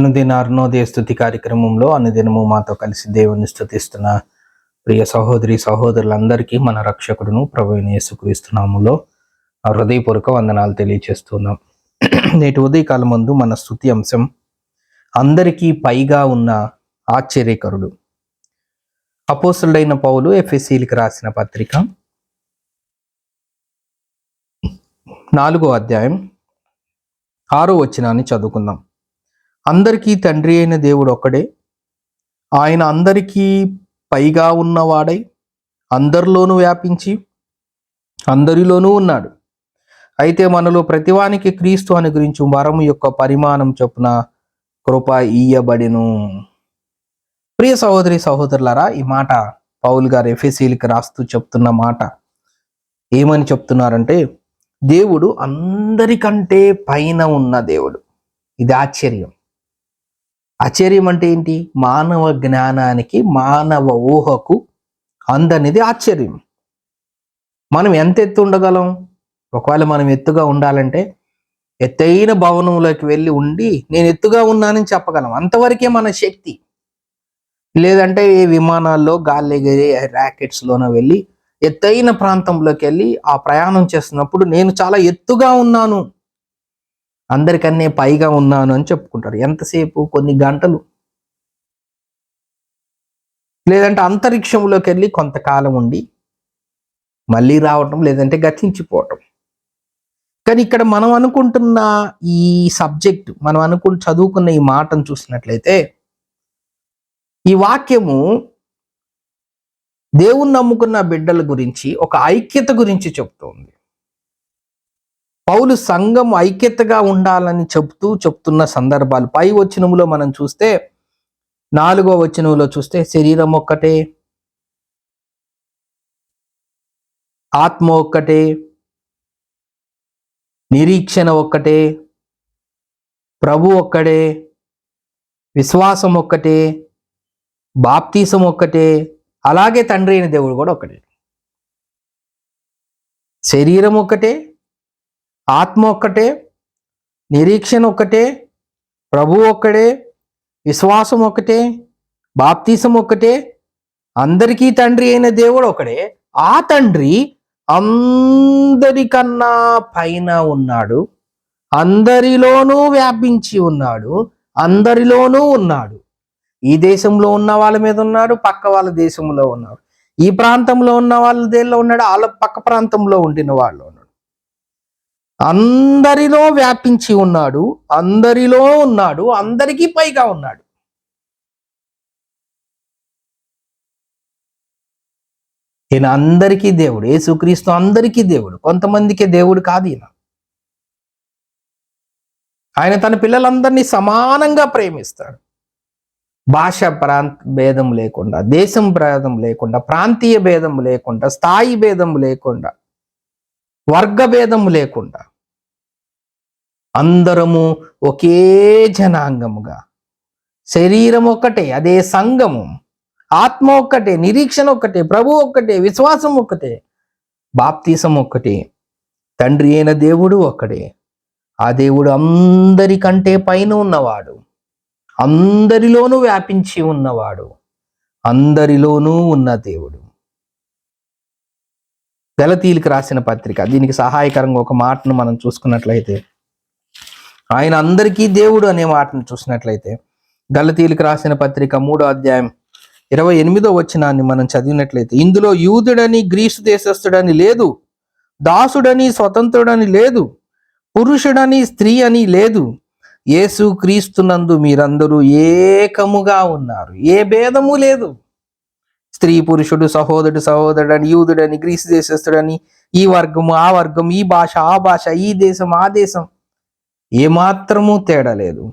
అనుదిన అరుణోదయ స్తుతి కార్యక్రమంలో అనుదినము మాతో కలిసి దేవుని స్తుతిస్తున్న ప్రియ సహోదరి సహోదరులందరికీ మన రక్షకుడును ప్రభువైన యేసుక్రీస్తు నామములో హృదయపూర్వక వందనాలు తెలియజేస్తున్నాం. నేటి ఉదయకాలం ముందు మన స్తుతి అంశం అందరికీ పైగా ఉన్న ఆశ్చర్యకరుడు. అపోస్తలుడైన పౌలు ఎఫెసీయులకు రాసిన పత్రిక 4వ అధ్యాయం 6వ వచనాన్ని చదువుకుందాం. అందరికీ తండ్రి అయిన దేవుడు ఒక్కడే, ఆయన అందరికీ పైగా ఉన్నవాడై అందరిలోనూ వ్యాపించి అందరిలోనూ ఉన్నాడు. అయితే మనలో ప్రతివానికి క్రీస్తు అనుగ్రహించు వరము యొక్క పరిమాణం చొప్పున కృప ఇయ్యబడెను. ప్రియ సహోదరి సహోదరులారా, ఈ మాట పౌలు గారు ఎఫెసీయులకు రాస్తూ చెప్తున్న మాట. ఏమని చెప్తున్నారంటే, దేవుడు అందరికంటే పైన ఉన్న దేవుడు. ఇది ఆశ్చర్యం. ఆశ్చర్యం అంటే ఏంటి? మానవ జ్ఞానానికి, మానవ ఊహకు అందనిది ఆశ్చర్యం. మనం ఎంత ఎత్తు ఉండగలం? ఒకవేళ మనం ఎత్తుగా ఉండాలంటే ఎత్తైన భవనంలోకి వెళ్ళి ఉండి నేను ఎత్తుగా ఉన్నానని చెప్పగలం, అంతవరకే మన శక్తి. లేదంటే ఏ విమానాల్లో గాలి ఎగిరే ర్యాకెట్స్లోనో వెళ్ళి ఎత్తైన ప్రాంతంలోకి వెళ్ళి ఆ ప్రయాణం చేస్తున్నప్పుడు నేను చాలా ఎత్తుగా ఉన్నాను, అందరికన్నా పైగా ఉన్నాను అని చెప్పుకుంటారు. ఎంతసేపు? కొన్ని గంటలు. లేదంటే అంతరిక్షంలోకి వెళ్ళి కొంతకాలం ఉండి మళ్ళీ రావటం, లేదంటే గతించిపోవటం. కానీ ఇక్కడ మనం అనుకుంటున్న ఈ సబ్జెక్ట్, మనం చదువుకున్న ఈ మాటను చూసినట్లయితే, ఈ వాక్యము దేవుణ్ణి నమ్ముకున్న బిడ్డల గురించి ఒక ఐక్యత గురించి చెప్తోంది. పౌలు సంఘం ఐక్యతగా ఉండాలని చెప్తున్న సందర్భాలు పై వచనములో మనం చూస్తే, 4వ వచనంలో చూస్తే, శరీరం ఒక్కటే, ఆత్మ ఒక్కటే, నిరీక్షణ ఒక్కటే, ప్రభు ఒక్కడే, విశ్వాసం ఒక్కటే, బాప్తీసం ఒక్కటే, అలాగే తండ్రి అయిన దేవుడు కూడా ఒక్కటే. శరీరం ఒక్కటే, ఆత్మ ఒక్కటే, నిరీక్షణ ఒక్కటే, ప్రభు ఒక్కడే, విశ్వాసం ఒక్కటే, బాప్తీసం ఒక్కటే, అందరికీ తండ్రి అయిన దేవుడు ఒకడే. ఆ తండ్రి అందరికన్నా పైన ఉన్నాడు, అందరిలోనూ వ్యాపించి ఉన్నాడు, అందరిలోనూ ఉన్నాడు. ఈ దేశంలో ఉన్న వాళ్ళ మీద ఉన్నాడు, పక్క వాళ్ళ దేశంలో ఉన్నాడు. ఈ ప్రాంతంలో ఉన్న వాళ్ళ దేనిలో ఉన్నాడు, వాళ్ళ పక్క ప్రాంతంలో ఉండిన వాళ్ళు ఉన్నాడు. అందరిలో వ్యాపించి ఉన్నాడు, అందరిలో ఉన్నాడు, అందరికీ పైగా ఉన్నాడు. ఈయన అందరికీ దేవుడు. యేసుక్రీస్తు అందరికీ దేవుడు, కొంతమందికి దేవుడు కాదు. ఆయన తన పిల్లలందరినీ సమానంగా ప్రేమిస్తాడు. భాష భేదం లేకుండా, దేశం భేదం లేకుండా, ప్రాంతీయ భేదం లేకుండా, స్థాయి భేదం లేకుండా, వర్గ భేదం లేకుండా అందరము ఒకే జనాంగముగా, శరీరం ఒక్కటే, అదే సంఘము, ఆత్మ ఒక్కటే, నిరీక్షణ ఒక్కటే, ప్రభు ఒక్కటే, విశ్వాసం ఒక్కటే, బాప్తీసం ఒక్కటే, తండ్రి అయిన దేవుడు ఒక్కడే. ఆ దేవుడు అందరికంటే పైన ఉన్నవాడు, అందరిలోనూ వ్యాపించి ఉన్నవాడు, అందరిలోనూ ఉన్న దేవుడు. గలతీయులకు రాసిన పత్రిక, దీనికి సహాయకరంగా ఒక మాటను మనం చూసుకున్నట్లయితే, ఆయన అందరికీ దేవుడు అనే మాటను చూసినట్లయితే, గలతీయులకు రాసిన పత్రిక 3వ అధ్యాయం 28వ వచనాన్ని మనం చదివినట్లయితే, ఇందులో యూదుడని గ్రీసు దేశస్థుడని లేదు, దాసుడని స్వతంత్రుడని లేదు, పురుషుడని స్త్రీ అని లేదు, యేసు క్రీస్తునందు మీరందరూ ఏకముగా ఉన్నారు, ఏ భేదము లేదు. స్త్రీ పురుషుడు, సహోదరుడు సహోదరుడని, యూదుడని గ్రీసు దేశస్థుడని, ఈ వర్గము ఆ వర్గం, ఈ భాష ఆ భాష, ఈ దేశం ఆ దేశం, ఏమాత్రము తేడా లేదు.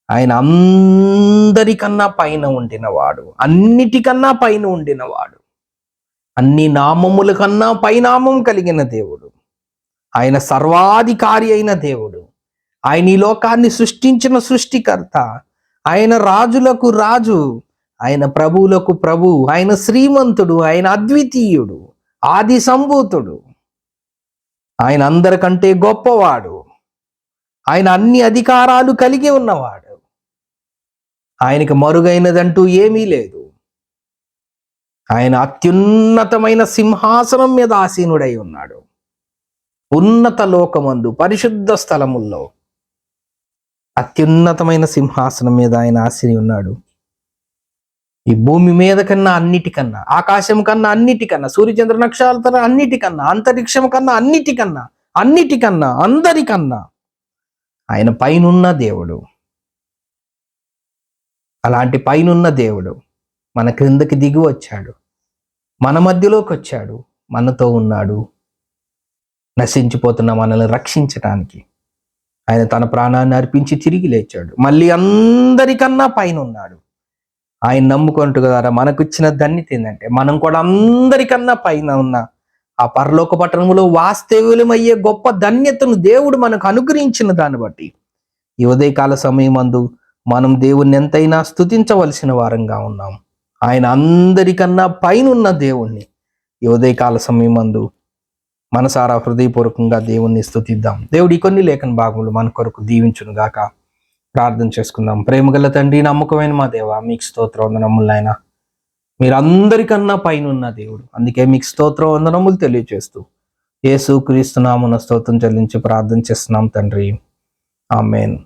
ఆయన అందరికన్నా పైన ఉండినవాడు, అన్నిటికన్నా పైన ఉండినవాడు, అన్ని నామముల కన్నా పైనామం కలిగిన దేవుడు. ఆయన సర్వాధికారి అయిన దేవుడు. ఆయన ఈ లోకాన్ని సృష్టించిన సృష్టికర్త. ఆయన రాజులకు రాజు, ఆయన ప్రభువులకు ప్రభు, ఆయన శ్రీమంతుడు, ఆయన అద్వితీయుడు, ఆది సంభూతుడు, ఆయన అందరికంటే గొప్పవాడు, ఆయన అన్ని అధికారాలు కలిగి ఉన్నవాడు. ఆయనకి మరుగైనదంటూ ఏమీ లేదు. ఆయన అత్యున్నతమైన సింహాసనం మీద ఆసీనుడై ఉన్నాడు. ఉన్నత లోకమందు పరిశుద్ధ స్థలముల్లో అత్యున్నతమైన సింహాసనం మీద ఆయన ఆసీని ఉన్నాడు. ఈ భూమి మీద కన్నా అన్నిటికన్నా, ఆకాశం కన్నా అన్నిటికన్నా, సూర్యచంద్ర నక్షత్రాల అన్నిటికన్నా, అంతరిక్షం కన్నా అన్నిటికన్నా అందరికన్నా ఆయన పైనున్న దేవుడు. అలాంటి పైనున్న దేవుడు మన క్రిందకి దిగి వచ్చాడు, మన మధ్యలోకి వచ్చాడు, మనతో ఉన్నాడు. నశించిపోతున్న మనల్ని రక్షించటానికి ఆయన తన ప్రాణాన్ని అర్పించి తిరిగి లేచాడు. మళ్ళీ అందరికన్నా పైన ఉన్నాడు. ఆయన నమ్ముకుంటూ ద్వారా మనకు ఇచ్చిన ధన్యత ఏంటంటే, మనం కూడా అందరికన్నా పైన ఉన్న ఆ పరలోక పట్టణములో వాస్తవ్యమయ్యే గొప్ప ధన్యతను దేవుడు మనకు అనుగ్రహించిన దాన్ని బట్టి ఈ ఉదయకాల సమయమందు మనం దేవుణ్ణి ఎంతైనా స్తుతించవలసిన వారంగా ఉన్నాం. ఆయన అందరికన్నా పైనున్న దేవుణ్ణి ఈ ఉదయకాల సమయమందు మనసారా హృదయపూర్వకంగా దేవుణ్ణి స్తుతిద్దాం. దేవుడి కొన్ని లేఖన భాగములు మన కొరకు దీవించును గాక. ప్రార్థన చేసుకుందాం. ప్రేమగల తండ్రి, నమ్మకమైన మా దేవ, మీకు స్తోత్రం వందనములు నాయన. మీరందరికన్నా పైనున్న దేవుడు, అందుకే మీకు స్తోత్రం వందనములు తెలియజేస్తూ యేసు క్రీస్తు నామమున స్తోత్రం చెల్లించి ప్రార్థన చేస్తున్నాం తండ్రి. ఆమేన్.